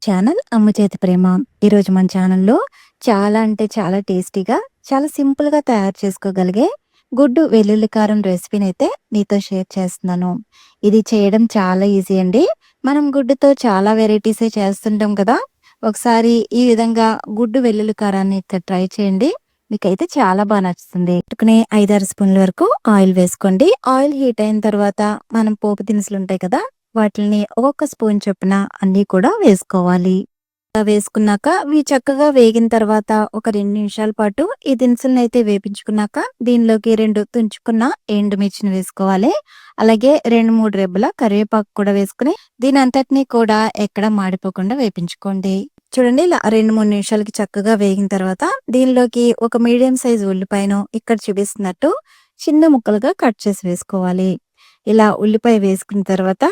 Channel అమ్మ చేతి ప్రేమ. ఈరోజు మన ఛానల్లో చాలా అంటే చాలా టేస్టీగా, చాలా సింపుల్‌గా తయారు చేసుకోగలిగే గుడ్డు వెల్లుల్లి కారం రెసిపీనైతే మీతో షేర్ చేస్తున్నాను. ఇది చేయడం చాలా ఈజీ అండి. మనం గుడ్డుతో చాలా వెరైటీసే చేస్తుంటాం కదా! ఒకసారి ఈ విధంగా గుడ్డు వెల్లుల్లి కారాన్ని ఇట్లా ట్రై చేయండి. మీకైతే చాలా నచ్చుతుంది. పెట్టుకుని 5, 6 స్పూన్ల వరకు ఆయిల్ వేసుకోండి. ఆయిల్ హీట్ అయిన తర్వాత మనం పోపు దినుసులుంటాయి కదా! వాటిల్ని ఒక్కొక్క స్పూన్ చొప్పున అన్నీ కూడా వేసుకోవాలి. అలా వేసుకున్నాక ఇవి చక్కగా వేగిన తర్వాత ఒక 2 నిమిషాల పాటు ఈ దినుసులనైతే వేపించుకున్నాక దీనిలోకి 2 తుంచుకున్న ఎండుమిర్చిని వేసుకోవాలి. అలాగే 2, 3 రెబ్బల కరివేపాకు కూడా వేసుకుని దీని అంతటిని కూడా ఎక్కడ మాడిపోకుండా వేపించుకోండి. చూడండి ఇలా 2, 3 నిమిషాలకి చక్కగా వేగిన తర్వాత దీనిలోకి ఒక మీడియం సైజ్ ఉల్లిపాయను ఇక్కడ చూపిస్తున్నట్టు చిన్న ముక్కలుగా కట్ చేసి వేసుకోవాలి. ఇలా ఉల్లిపాయ వేసుకున్న తర్వాత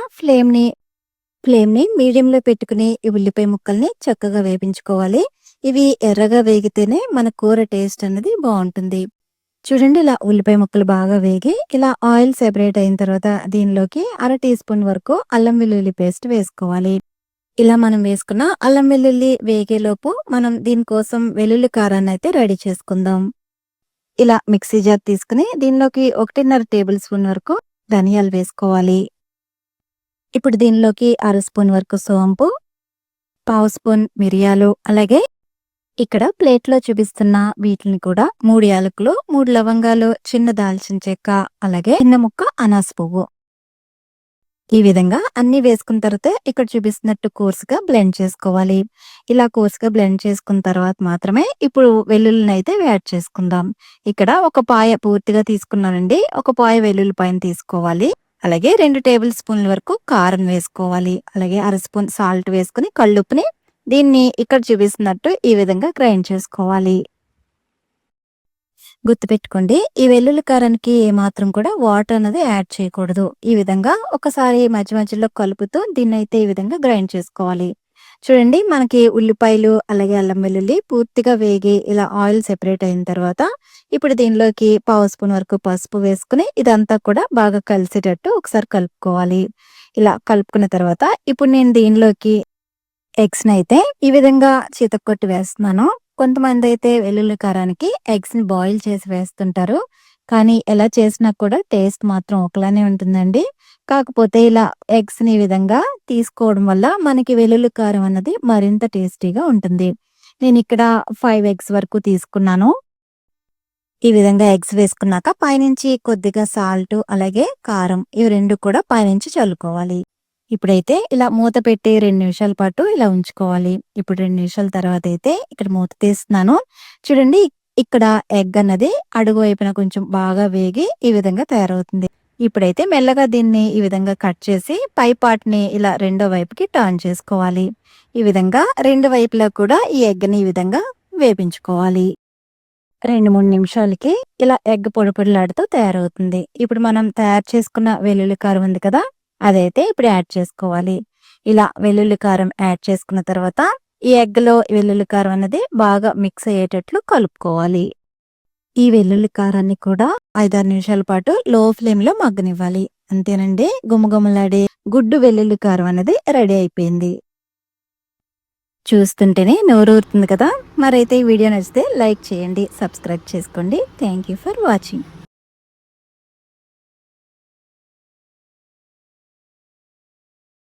ఫ్లేమ్‌ని మీడియంలో పెట్టుకుని ఈ ఉల్లిపాయ ముక్కల్ని చక్కగా వేపించుకోవాలి. ఇవి ఎర్రగా వేగితేనే మన కూర టేస్ట్ అనేది బావుంటుంది. చూడండి ఇలా ఉల్లిపాయ ముక్కలు బాగా వేగి ఇలా ఆయిల్ సెపరేట్ అయిన తర్వాత దీనిలోకి అర టీ స్పూన్ వరకు అల్లం వెల్లుల్లి పేస్ట్ వేసుకోవాలి. ఇలా మనం వేసుకున్న అల్లం వెల్లుల్లి వేగేలోపు మనం దీనికోసం వెల్లుల్లి కారాన్ని అయితే రెడీ చేసుకుందాం. ఇలా మిక్సీ జార్ తీసుకుని దీనిలోకి 1.5 టేబుల్ స్పూన్ వరకు ధనియాలు వేసుకోవాలి. ఇప్పుడు దీనిలోకి అర స్పూన్ వరకు సోంపు, పావు స్పూన్ మిరియాలు, అలాగే ఇక్కడ ప్లేట్లో చూపిస్తున్న వీటిని కూడా 3 యాలకులు, 3 లవంగాలు, చిన్న దాల్చిన చెక్క, అలాగే చిన్న ముక్క అనాస పువ్వు. ఈ విధంగా అన్ని వేసుకున్న తర్వాత ఇక్కడ చూపిస్తున్నట్టు కోర్సుగా బ్లెండ్ చేసుకోవాలి. ఇలా కోర్సుగా బ్లెండ్ చేసుకున్న తర్వాత మాత్రమే ఇప్పుడు వెల్లుల్లిని అయితే యాడ్ చేసుకుందాం. ఇక్కడ ఒక పాయ పూర్తిగా తీసుకున్నానండి. ఒక పాయ వెల్లుల్లిపాయను తీసుకోవాలి. అలాగే 2 టేబుల్ స్పూన్ల వరకు కారం వేసుకోవాలి. అలాగే అర స్పూన్ సాల్ట్ వేసుకుని కళ్ళుప్పుని దీన్ని ఇక్కడ చూపిస్తున్నట్టు ఈ విధంగా గ్రైండ్ చేసుకోవాలి. గుర్తుపెట్టుకోండి, ఈ వెల్లుల్లి కారానికి ఏమాత్రం కూడా వాటర్ అనేది యాడ్ చేయకూడదు. ఈ విధంగా ఒకసారి మధ్య మధ్యలో కలుపుతూ దీన్నైతే ఈ విధంగా గ్రైండ్ చేసుకోవాలి. చూడండి మనకి ఉల్లిపాయలు అలాగే అల్లం వెల్లుల్లి పూర్తిగా వేగి ఇలా ఆయిల్ సెపరేట్ అయిన తర్వాత ఇప్పుడు దీనిలోకి పావు స్పూన్ వరకు పసుపు వేసుకుని ఇదంతా కూడా బాగా కలిసేటట్టు ఒకసారి కలుపుకోవాలి. ఇలా కలుపుకున్న తర్వాత ఇప్పుడు నేను దీనిలోకి ఎగ్స్‌ని అయితే ఈ విధంగా చితక్కొట్టి వేస్తున్నాను. కొంతమంది అయితే వెల్లుల్లి కారానికి ఎగ్స్‌ని బాయిల్ చేసి వేస్తుంటారు. కానీ ఎలా చేసినా కూడా టేస్ట్ మాత్రం ఒకలానే ఉంటుందండి. కాకపోతే ఇలా ఎగ్స్‌ని ఈ విధంగా తీసుకోవడం వల్ల మనకి వెల్లుల్లి కారం అన్నది మరింత టేస్టీగా ఉంటుంది. నేనిక్కడ 5 ఎగ్స్ వరకు తీసుకున్నాను. ఈ విధంగా ఎగ్స్ వేసుకున్నాక పైనుంచి కొద్దిగా సాల్ట్ అలాగే కారం ఇవి 2 కూడా పైనుంచి చల్లుకోవాలి. ఇప్పుడైతే ఇలా మూత పెట్టి 2 నిమిషాల పాటు ఇలా ఉంచుకోవాలి. ఇప్పుడు 2 నిమిషాల తర్వాత అయితే ఇక్కడ మూత తీస్తున్నాను. చూడండి ఇక్కడ ఎగ్ అన్నది అడుగు వైపున కొంచెం బాగా వేగి ఈ విధంగా తయారవుతుంది. ఇప్పుడైతే మెల్లగా దీన్ని ఈ విధంగా కట్ చేసి పై పార్ట్‌ని ఇలా రెండో వైపుకి టర్న్ చేసుకోవాలి. ఈ విధంగా 2 వైపులా కూడా ఈ ఎగ్‌ని ఈ విధంగా వేపించుకోవాలి. 2, 3 నిమిషాలకి ఇలా ఎగ్ పొడి పొడిలాడుతూ తయారవుతుంది. ఇప్పుడు మనం తయారు చేసుకున్న వెల్లుల్లి కారం ఉంది కదా! అదైతే ఇప్పుడు యాడ్ చేసుకోవాలి. ఇలా వెల్లుల్లి కారం యాడ్ చేసుకున్న తర్వాత ఈ ఎగ్‌లో వెల్లుల్లి కారం అనేది బాగా మిక్స్ అయ్యేటట్లు కలుపుకోవాలి. ఈ వెల్లుల్లి కారాన్ని కూడా 5, 6 నిమిషాల పాటు లో ఫ్లేమ్‌లో మగ్గనివ్వాలి. అంతేనండి, గుమగుమలాడే గుడ్డు వెల్లుల్లి కారం అనేది రెడీ అయిపోయింది. చూస్తుంటేనే నోరూరుతుంది కదా! మరైతే ఈ వీడియో నచ్చితే లైక్ చేయండి, సబ్స్క్రైబ్ చేసుకోండి. Thank you for watching.